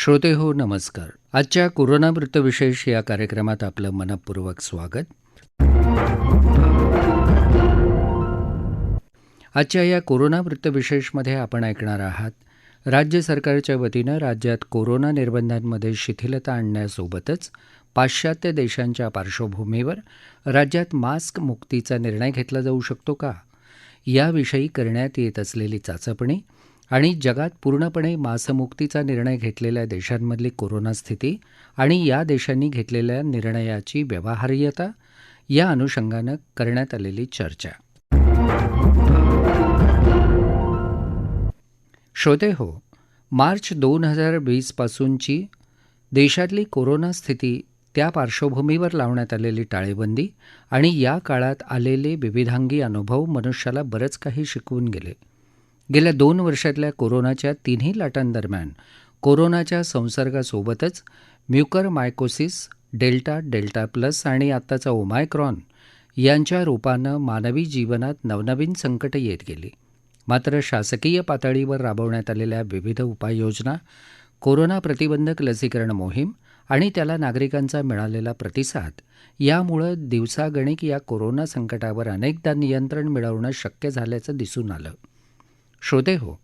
श्रोते हो नमस्कार. आजच्या कोरोना वृत्तविशेष या कार्यक्रमात आपलं मनपूर्वक स्वागत. आजच्या या कोरोना वृत्तविशेषमध्ये आपण ऐकणार आहात, राज्य सरकारच्या वतीनं राज्यात कोरोना निर्बंधांमध्ये शिथिलता आणण्यासोबतच पाश्चात्य देशांच्या पार्श्वभूमीवर राज्यात मास्क मुक्तीचा निर्णय घेतला जाऊ शकतो का, याविषयी करण्यात येत असलेली चाचपणी आणि जगात पूर्णपणे मास्कमुक्तीचा निर्णय घेतलेल्या देशांमधली कोरोना स्थिती आणि या देशांनी घेतलेल्या निर्णयाची व्यवहार्यता या अनुषंगानं करण्यात आलेली चर्चा. श्रोते हो, मार्च 2020 पासूनची देशातली कोरोना स्थिती, त्या पार्श्वभूमीवर लावण्यात आलेली टाळेबंदी आणि या काळात आलेले विविधांगी अनुभव मनुष्याला बरंच काही शिकवून गेले. गेल्या 2 वर्षातल्या कोरोनाच्या तिन्ही लाटांदरम्यान कोरोनाच्या संसर्गासोबतच म्युकरमायकोसिस, डेल्टा प्लस आणि आत्ताचा ओमायक्रॉन यांच्या रूपानं मानवी जीवनात नवनवीन संकटं येत गेली. मात्र शासकीय पातळीवर राबवण्यात आलेल्या विविध उपाययोजना, कोरोना प्रतिबंधक लसीकरण मोहीम आणि त्याला नागरिकांचा मिळालेला प्रतिसाद यामुळं दिवसागणिक या कोरोना संकटावर अनेकदा नियंत्रण मिळवणं शक्य झाल्याचं दिसून आलं. श्रोते हो,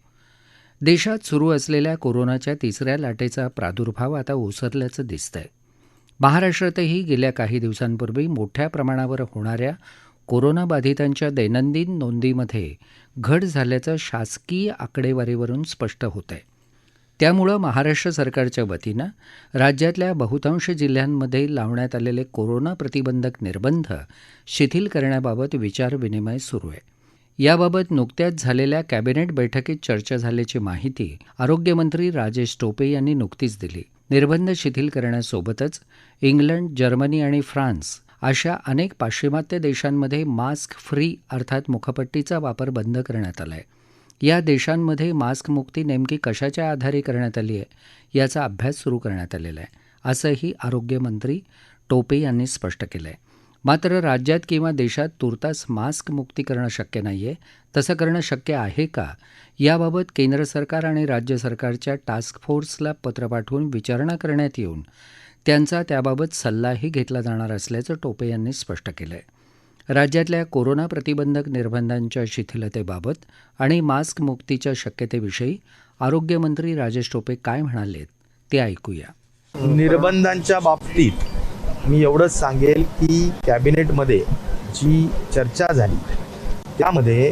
देशात सुरू असलेल्या कोरोनाच्या तिसऱ्या लाटेचा प्रादुर्भाव आता ओसरल्याचं दिसतंय. महाराष्ट्रातही गेल्या काही दिवसांपूर्वी मोठ्या प्रमाणावर होणाऱ्या कोरोनाबाधितांच्या दैनंदिन नोंदीमध्ये घट झाल्याचं शासकीय आकडेवारीवरून स्पष्ट होतंय. त्यामुळं महाराष्ट्र सरकारच्या वतीनं राज्यातल्या बहुतांश जिल्ह्यांमध्ये लावण्यात आलेले कोरोना प्रतिबंधक निर्बंध शिथिल करण्याबाबत विचारविनिमय सुरू आहे. याबाबत नुकत्याच झालेल्या कॅबिनेट बैठकीत चर्चा झाल्याची माहिती आरोग्यमंत्री राजेश टोपे यांनी नुकतीच दिली. निर्बंध शिथिल करण्यासोबतच इंग्लंड, जर्मनी आणि फ्रान्स अशा अनेक पाश्चिमात्य देशांमध्ये मास्क फ्री अर्थात मुखपट्टीचा वापर बंद करण्यात आला आहे. या देशांमध्ये मास्कमुक्ती नेमकी कशाच्या आधारे करण्यात आली आहे याचा अभ्यास सुरू करण्यात आलेला आहे, असंही आरोग्यमंत्री टोपे यांनी स्पष्ट केलं आहे. मात्र राज्यात किंवा देशात तुर्तास मास्क मुक्ती करणं शक्य नाही आहे. तसं करणं शक्य आहे का, याबाबत केंद्र सरकार आणि राज्य सरकारच्या टास्क फोर्सला पत्र पाठवून विचारणा करण्यात येऊन त्यांचा त्याबाबत सल्लाही घेतला जाणार असल्याचं टोपे यांनी स्पष्ट केलं आहे. राज्यातल्या कोरोना प्रतिबंधक निर्बंधांच्या शिथिलतेबाबत आणि मास्क मुक्तीच्या शक्यतेविषयी आरोग्यमंत्री राजेश टोपे काय म्हणाले ते ऐकूया. निर्बंधांच्या बाबतीत मी एवढंच सांगेल की कॅबिनेटमध्ये जी चर्चा झाली त्यामध्ये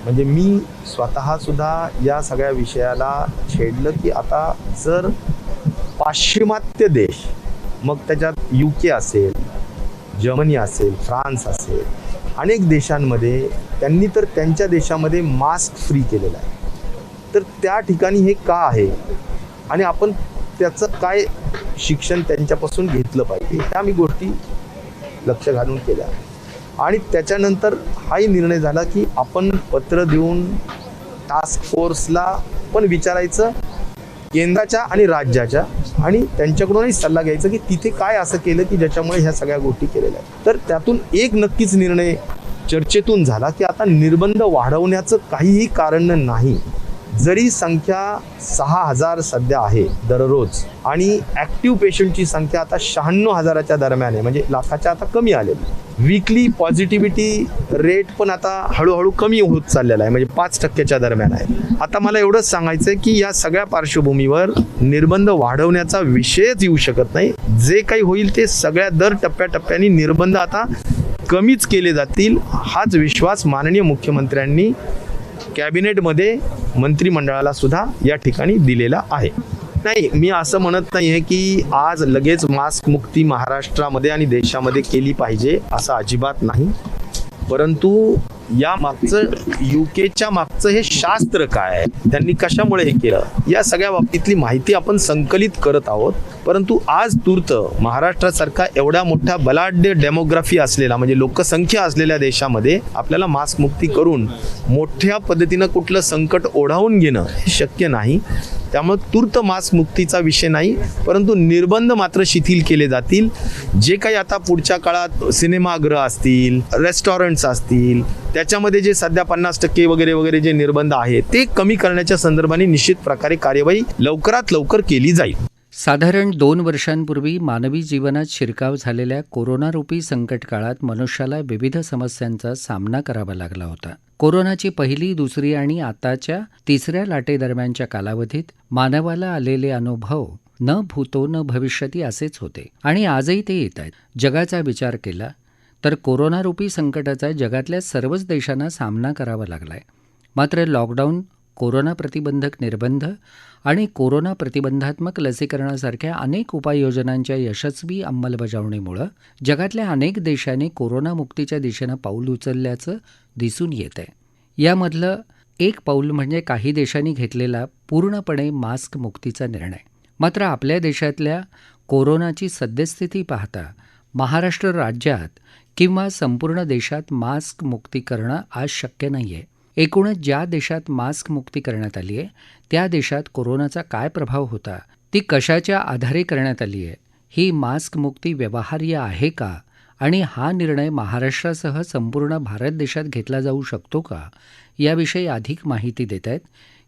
म्हणजे मी स्वतःसुद्धा या सगळ्या विषयाला छेडलं की आता जर पाश्चिमात्य देश, मग त्याच्यात UK असेल, जर्मनी असेल, फ्रान्स असेल, अनेक देशांमध्ये त्यांनी तर त्यांच्या देशामध्ये मास्क फ्री केलेलं आहे. तर त्या ठिकाणी हे का आहे आणि आपण त्याचं काय शिक्षण त्यांच्यापासून घेतलं पाहिजे, ह्या मी गोष्टी लक्ष घालून केल्या. आणि त्याच्यानंतर हाही निर्णय झाला की आपण पत्र देऊन टास्क फोर्सला पण विचारायचं, केंद्राच्या आणि राज्याच्या, आणि त्यांच्याकडूनही सल्ला घ्यायचा की तिथे काय असं केलं की ज्याच्यामुळे ह्या सगळ्या गोष्टी केलेल्या आहेत. तर त्यातून एक नक्कीच निर्णय चर्चेतून झाला की आता निर्बंध वाढवण्याचं काहीही कारण नाही. जरी संख्या 6,000 सध्या आहे दररोज आणि ॲक्टिव्ह पेशंटची संख्या आता 96,000च्या दरम्यान आहे, म्हणजे लाखाच्या आता कमी आलेली. वीकली पॉझिटिव्हिटी रेट पण आता हळूहळू कमी होत चाललेला आहे, म्हणजे 5% दरम्यान आहे. आता मला एवढंच सांगायचं आहे की या सगळ्या पार्श्वभूमीवर निर्बंध वाढवण्याचा विषयच येऊ शकत नाही. जे काही होईल ते सगळ्या दर टप्प्याटप्प्याने निर्बंध आता कमीच केले जातील, हाच विश्वास माननीय मुख्यमंत्र्यांनी कॅबिनेटमध्ये मंत्रिमंडळाला सुद्धा या ठिकाणी दिलेला आहे. नाही, मी असं म्हणत नाही आहे की आज लगेच मास्क मुक्ती महाराष्ट्रामध्ये आणि देशामध्ये केली पाहिजे, असं अजिबात नाही. परंतु या मागचं UKच्या मागचं हे शास्त्र काय आहे, त्यांनी कशामुळे हे केलं, या सगळ्या बाबतीतली माहिती आपण संकलित करत आहोत. परंतु आज तूर्त महाराष्ट्रासारखा एवढा मोठा बलाढ्य डेमोग्राफी असलेला, म्हणजे लोकसंख्या असलेल्या देशामध्ये आपल्याला मास्क मुक्ती करून मोठ्या पद्धतीनं कुठलं संकट ओढावून घेणं हे शक्य नाही. त्यामुळे तूर्त मास्क मुक्तीचा विषय नाही, परंतु निर्बंध मात्र शिथिल केले जातील. जे काही आता पुढच्या काळात सिनेमागृह असतील, रेस्टॉरंट्स असतील, त्याच्यामध्ये जे सध्या 50% वगैरे वगैरे जे निर्बंध आहेत ते कमी करण्याच्या संदर्भाने निश्चित प्रकारे कार्यवाही लवकरात लवकर केली जाईल. साधारण 2 वर्षांपूर्वी मानवी जीवनात शिरकाव झालेल्या कोरोनारूपी संकट काळात मनुष्याला विविध समस्यांचा सामना करावा लागला होता. कोरोनाची पहिली, दुसरी आणि आताच्या तिसऱ्या लाटेदरम्यानच्या कालावधीत मानवाला आलेले अनुभव न भूतो न भविष्यती असेच होते आणि आजही ते येत आहेत. जगाचा विचार केला तर कोरोनारूपी संकटाचा जगातल्या सर्वच देशांना सामना करावा लागलाय. मात्र लॉकडाऊन, कोरोना प्रतिबंधक निर्बंध आणि कोरोना प्रतिबंधात्मक लसीकरणासारख्या अनेक उपाययोजनांच्या यशस्वी अंमलबजावणीमुळे जगातल्या अनेक देशांनी कोरोनामुक्तीच्या दिशेनं पाऊल उचलल्याचं दिसून येत आहे. यामधलं एक पाऊल म्हणजे काही देशांनी घेतलेला पूर्णपणे मास्क मुक्तीचा निर्णय. मात्र आपल्या देशातल्या कोरोनाची सद्यस्थिती पाहता महाराष्ट्र राज्यात किंवा संपूर्ण देशात मास्क मुक्ती करणं आज शक्य नाही आहे. एकूणच ज्या देशात मास्क मुक्ती करण्यात आली आहे त्या देशात कोरोनाचा काय प्रभाव होता, ती कशाच्या आधारे करण्यात आली आहे, ही मास्क मुक्ती व्यवहार्य आहे का आणि हा निर्णय महाराष्ट्रासह संपूर्ण भारत देशात घेतला जाऊ शकतो का, याविषयी अधिक माहिती देत आहेत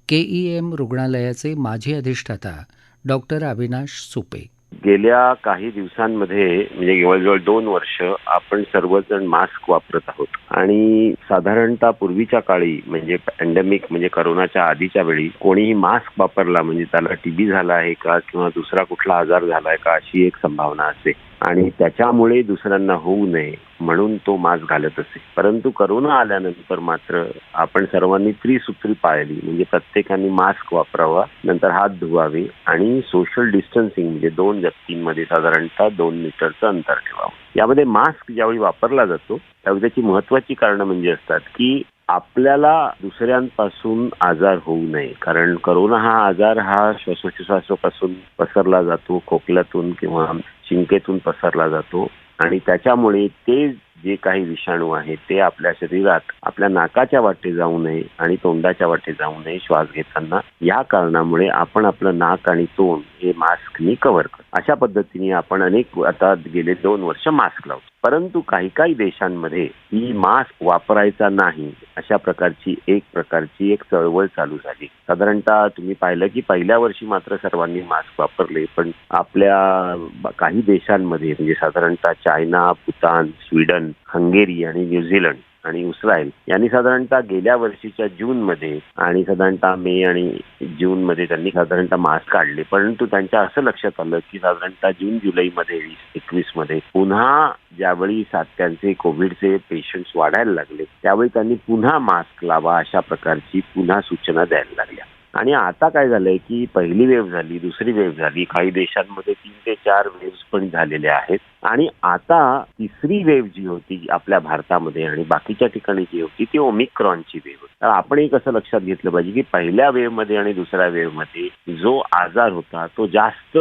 KEM रुग्णालयाचे माजी अधिष्ठाता डॉक्टर अविनाश सुपे. गेल्या काही दिवसांमध्ये म्हणजे जवळजवळ 2 वर्ष आपण सर्वजण मास्क वापरत आहोत आणि साधारणतः पूर्वीच्या काळी म्हणजे पॅन्डेमिक म्हणजे करोनाच्या आधीच्या वेळी कोणीही मास्क वापरला म्हणजे त्याला TB झाला आहे का किंवा दुसरा कुठला आजार झालाय का अशी एक संभावना असे आणि त्याच्यामुळे दुसऱ्यांना होऊ नये म्हणून तो मास्क घालत असे. परंतु करोना आल्यानंतर मात्र आपण सर्वांनी त्रिसूत्री पाळली म्हणजे प्रत्येकाने मास्क वापरावा, नंतर हात धुवावे आणि सोशल डिस्टन्सिंग म्हणजे 2 व्यक्तींमध्ये साधारणतः 2 मीटरचं अंतर ठेवावं. यामध्ये मास्क ज्यावेळी वापरला जातो त्यावेळी त्याची महत्वाची कारणं म्हणजे असतात की आपल्याला दुसऱ्यांपासून आजार होऊ नये. कारण करोना हा आजार हा श्वासोच्छवासापासून पसरला जातो, खोकल्यातून किंवा शिंकेतून पसरला जातो आणि त्याच्यामुळे ते जे काही विषाणू आहेत ते आपल्या शरीरात आपल्या नाकाच्या वाटे जाऊ नये आणि तोंडाच्या वाटे जाऊ नये श्वास घेताना. या कारणामुळे आपण आपलं नाक आणि तोंड हे मास्कनी कव्हर करतो. अशा पद्धतीने आपण आता गेले 2 वर्ष मास्क लावतो. परंतु काही देशांमध्ये ही मास्क वापरायचा नाही अशा प्रकारची एक चळवळ चालू झाली. साधारणतः तुम्ही पाहिलं की पहिल्या वर्षी मात्र सर्वांनी मास्क वापरले, पण आपल्या काही देशांमध्ये म्हणजे साधारणतः चायना, भूतान, स्वीडन, हंगेरी आणि न्यूझीलंड आणि इस्रायल यांनी साधारणतः गेल्या वर्षीच्या जूनमध्ये आणि साधारणतः मे आणि जूनमध्ये त्यांनी साधारणतः मास्क काढले. परंतु त्यांच्या असं लक्षात आलं की साधारणतः जून जुलैमध्ये 2021 मध्ये पुन्हा ज्यावेळी त्यांचे कोविडचे पेशंट्स वाढायला लागले त्यावेळी त्यांनी पुन्हा मास्क लावा अशा प्रकारची पुन्हा सूचना द्यायला लागल्या. आणि आता काय झालंय की पहिली वेव्ह झाली, दुसरी वेव्ह झाली, काही देशांमध्ये 3 ते 4 वेव्ह पण झालेल्या आहेत आणि आता तिसरी वेव्ह जी होती आपल्या भारतामध्ये आणि बाकीच्या ठिकाणी जी होती ती ओमिक्रॉनची वेव्ह. तर आपण एक असं लक्षात घेतलं पाहिजे की पहिल्या वेव्ह मध्ये आणि दुसऱ्या वेव्ह मध्ये जो आजार होता तो जास्त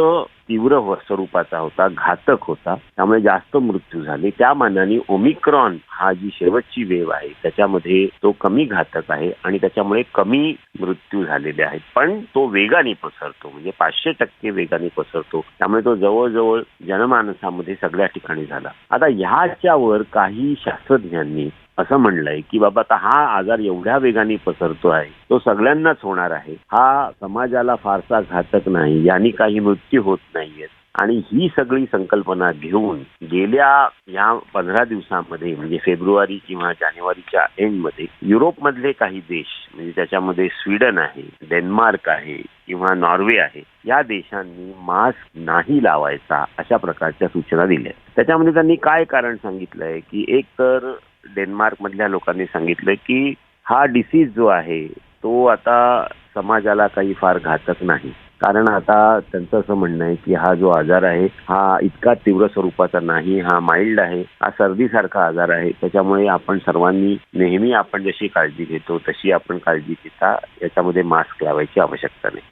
तीव्र स्वरूपाचा होता, घातक होता, त्यामुळे जास्त मृत्यू झाले. त्या मानाने ओमिक्रॉन हा जी शेवटची वेव्ह आहे त्याच्यामध्ये तो कमी घातक आहे आणि त्याच्यामुळे कमी मृत्यू झालेले आहेत, पण तो वेगाने पसरतो म्हणजे 500% वेगाने पसरतो. त्यामुळे तो जवळजवळ जनमानसामध्ये सगळ्या ठिकाणी झाला. आता ह्याच्यावर काही शास्त्रज्ञांनी असं म्हणलंय की बाबा आता हा आजार एवढ्या वेगाने पसरतो आहे तो सगळ्यांनाच होणार आहे, हा समाजाला फारसा घातक नाही, यांनी काही मृत्यू होत नाहीयेत आणि ही सगळी संकल्पना घेऊन गेल्या या 15 दिवसांमध्ये म्हणजे फेब्रुवारी किंवा जानेवारीच्या एंडमध्ये युरोपमधले काही देश म्हणजे त्याच्यामध्ये स्वीडन आहे, डेन्मार्क आहे किंवा नॉर्वे आहे या देशांनी मास्क नाही लावायचा अशा प्रकारच्या सूचना दिल्या. त्याच्यामध्ये त्यांनी काय कारण सांगितलंय की एक तर डेन्मार्क मधल्या लोकांनी सांगितलं की हा डिसीज जो आहे तो आता समाजाला काही फार घातक नाही, कारण आता त्यांचं असं म्हणणं आहे की हा जो आजार आहे हा इतका तीव्र स्वरूपाचा नाही, हा माइल्ड आहे, हा सर्दीसारखा आजार आहे. त्याच्यामुळे आपण सर्वांनी नेहमी आपण जशी काळजी घेतो तशी आपण काळजी घेता याच्यामध्ये मास्क लावायची आवश्यकता नाही.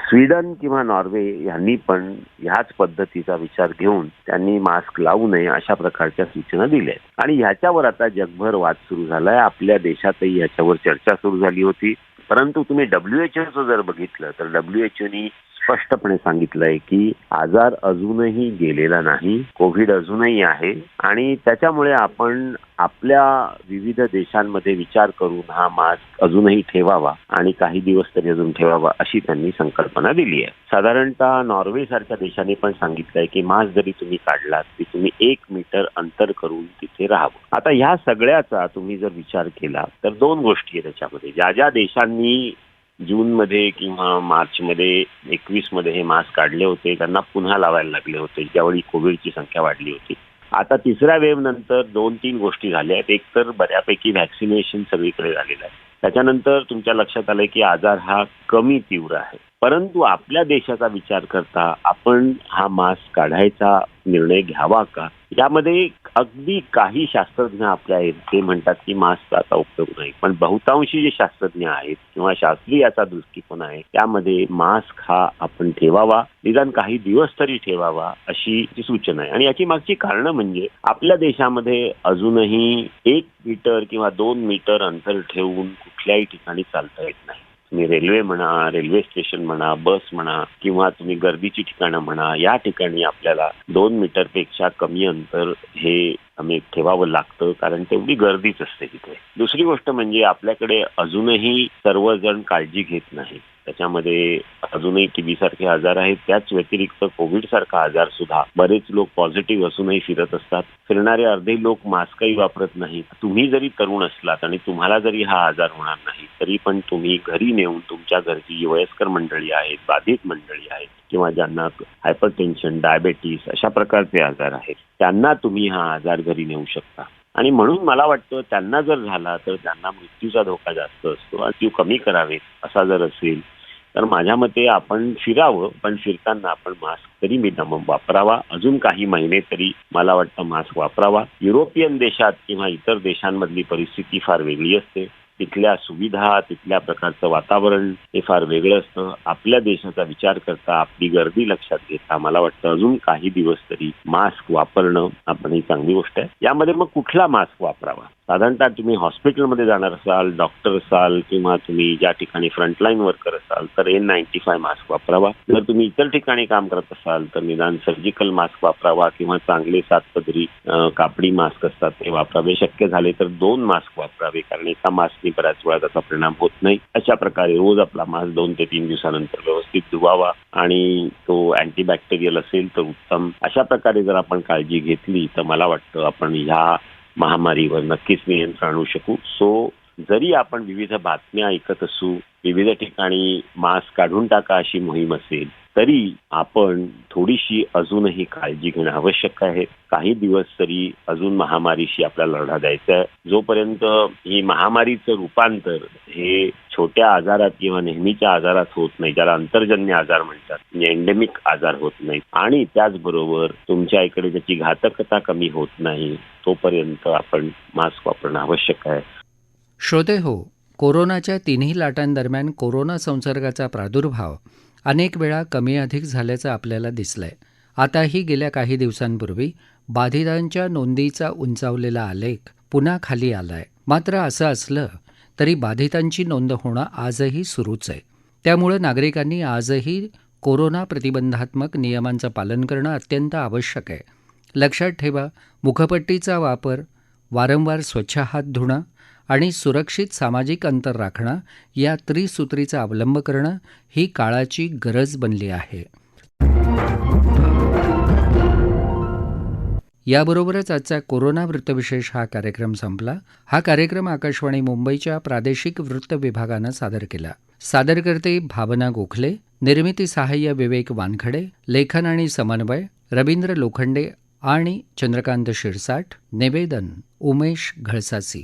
स्वीडन किंवा नॉर्वे यांनी पण ह्याच पद्धतीचा विचार घेऊन त्यांनी मास्क लावू नये अशा प्रकारच्या सूचना दिल्या आहेत आणि ह्याच्यावर आता जगभर वाद सुरू झालाय. आपल्या देशातही ह्याच्यावर चर्चा सुरू झाली होती. परंतु तुम्ही WHO जर बघितलं तर WHOनी स्पष्टपणे सांगितलंय की आजार अजूनही गेलेला नाही, कोविड अजूनही आहे आणि त्याच्यामुळे आपण आपल्या विविध देशांमध्ये विचार करून हा मास्क अजूनही ठेवावा आणि काही दिवस तरी अजून ठेवावा अशी त्यांनी संकल्पना दिली आहे. साधारणतः नॉर्वे सारख्या देशाने पण सांगितलंय की मास्क जरी तुम्ही काढलात तरी तुम्ही 1 मीटर अंतर करून तिथे राहावं. आता ह्या सगळ्याचा तुम्ही जर विचार केला तर 2 गोष्टी आहेत त्याच्यामध्ये. ज्या ज्या देशांनी जूनमध्ये किंवा मार्चमध्ये 21 मध्ये हे मास्क काढले होते त्यांना पुन्हा लावायला लागले होते ज्यावेळी कोविडची संख्या वाढली होती. आता तिसऱ्या वेव्ह नंतर 2-3 गोष्टी झाल्या आहेत. एक तर बऱ्यापैकी व्हॅक्सिनेशन सगळीकडे झालेलं आहे. त्याच्यानंतर तुमच्या लक्षात आलंय की आजार हा कमी तीव्र आहे. परंतु आपल्या देशाचा विचार करता आपण हा मास्क काढायचा निर्णय घ्यावा का? यामध्ये अगदी काही शास्त्रज्ञ आपल्या आहेत ते म्हणतात की मास्कचा आता उपयोग नाही, पण बहुतांशी जे शास्त्रज्ञ आहेत किंवा शास्त्रीय याचा दृष्टिकोन आहे त्यामध्ये मास्क हा आपण ठेवावा, निदान काही दिवस तरी ठेवावा अशी सूचना आहे. आणि याची मागची कारणं म्हणजे आपल्या देशामध्ये अजूनही 1 मीटर किंवा 2 मीटर अंतर ठेवून कुठल्याही ठिकाणी चालता येत नाही. तुम्ही रेल्वे म्हणा, रेल्वे स्टेशन म्हणा, बस म्हणा किंवा तुम्ही गर्दीची ठिकाणं म्हणा, या ठिकाणी आपल्याला 2 मीटरपेक्षा कमी अंतर हे आम्ही ठेवावं लागतं कारण तेवढी गर्दीच असते तिथे. दुसरी गोष्ट म्हणजे आपल्याकडे अजूनही सर्वजण काळजी घेत नाही. त्याच्यामध्ये अजूनही टीबी सारखे आजार आहेत. त्याच व्यतिरिक्त कोविड सारखा आजार सुद्धा बरेच लोक पॉझिटिव्ह असूनही फिरत असतात. फिरणारे अर्धे लोक मास्कही वापरत नाहीत. तुम्ही जरी तरुण असलात आणि तुम्हाला जरी हा आजार होणार नाही तरी पण तुम्ही घरी नेऊन तुमच्या घरची जी वयस्कर मंडळी आहेत, बाधित मंडळी आहेत किंवा ज्यांना हायपरटेन्शन, डायबेटीस अशा प्रकारचे आजार आहेत त्यांना तुम्ही हा आजार घरी नेऊ शकता. आणि म्हणून मला वाटतं त्यांना जर झाला तर त्यांना मृत्यूचा धोका जास्त असतो. मृत्यू कमी करावेत असा जर असेल तर माझ्या मते आपण फिरावं, पण फिरताना आपण मास्क तरी वापरावा. अजून काही महिने तरी मला वाटतं मास्क वापरावा. युरोपियन देशात किंवा इतर देशांमधली परिस्थिती फार वेगळी असते. तिथल्या सुविधा, तिथल्या प्रकारचं वातावरण हे फार वेगळं असतं. आपल्या देशाचा विचार करता, आपली गर्दी लक्षात घेता मला वाटतं अजून काही दिवस तरी मास्क वापरणं आपण ही चांगली गोष्ट आहे. यामध्ये मग कुठला मास्क वापरावा? साधारणतः तुम्ही हॉस्पिटलमध्ये जाणार असाल, डॉक्टर असाल किंवा तुम्ही ज्या ठिकाणी फ्रंटलाईन वर्कर असाल तर N95 मास्क वापरावा. जर तुम्ही इतर ठिकाणी काम करत असाल तर निदान सर्जिकल मास्क वापरावा किंवा चांगले 7 पदरी कापडी मास्क असतात ते वापरावे. शक्य झाले तर 2 मास्क वापरावे कारण एका मास्कने बऱ्याच वेळा त्याचा परिणाम होत नाही. अशा प्रकारे रोज आपला मास्क 2 ते 3 दिवसानंतर व्यवस्थित धुवावा आणि तो अँटीबॅक्टेरियल असेल तर उत्तम. अशा प्रकारे जर आपण काळजी घेतली तर मला वाटतं आपण ह्या महामारीवर नक्कीच नियंत्रण आणू शकू. सो जरी आपण विविध बातम्या ऐकत असू, विविध ठिकाणी मास्क काढून टाका अशी मोहीम असेल तरी आपण थोडीशी अजूनही काळजी घेणं आवश्यक आहे. काही दिवस तरी अजून महामारीशी आपल्याला लढा द्यायचा आहे. जोपर्यंत ही महामारीचं रूपांतर हे छोट्या आजारात किंवा नेहमीच्या आजारात होत नाही, ज्याला अंतर्जन्य आजार म्हणतात, म्हणजे एंडेमिक आजार होत नाही आणि त्याचबरोबर तुमच्या इकडे त्याची घातकता कमी होत नाही तोपर्यंत आपण मास्क वापरणं आवश्यक आहे. श्रोते हो, कोरोनाच्या 3ही लाटांदरम्यान कोरोना संसर्गाचा प्रादुर्भाव अनेक वेळा कमी अधिक झाल्याचं आपल्याला दिसलंय. आताही गेल्या काही दिवसांपूर्वी बाधितांच्या नोंदीचा उंचावलेला आलेख पुन्हा खाली आलाय. मात्र असं असलं तरी बाधितांची नोंद होणं आजही सुरूच आहे. त्यामुळे नागरिकांनी आजही कोरोना प्रतिबंधात्मक नियमांचं पालन करणं अत्यंत आवश्यक आहे. लक्षात ठेवा, मुखपट्टीचा वापर, वारंवार स्वच्छ हात धुणं आणि सुरक्षित सामाजिक अंतर राखणं या त्रिसूत्रीचा अवलंब करणं ही काळाची गरज बनली आहे. याबरोबरच आजचा कोरोना वृत्तविशेष हा कार्यक्रम संपला. हा कार्यक्रम आकाशवाणी मुंबईच्या प्रादेशिक वृत्त विभागानं सादर केला. सादरकर्ते भावना गोखले, निर्मिती सहाय्य विवेक वानखडे, लेखन आणि समन्वय रवींद्र लोखंडे आणि चंद्रकांत शिरसाट, निवेदन उमेश घळसासी.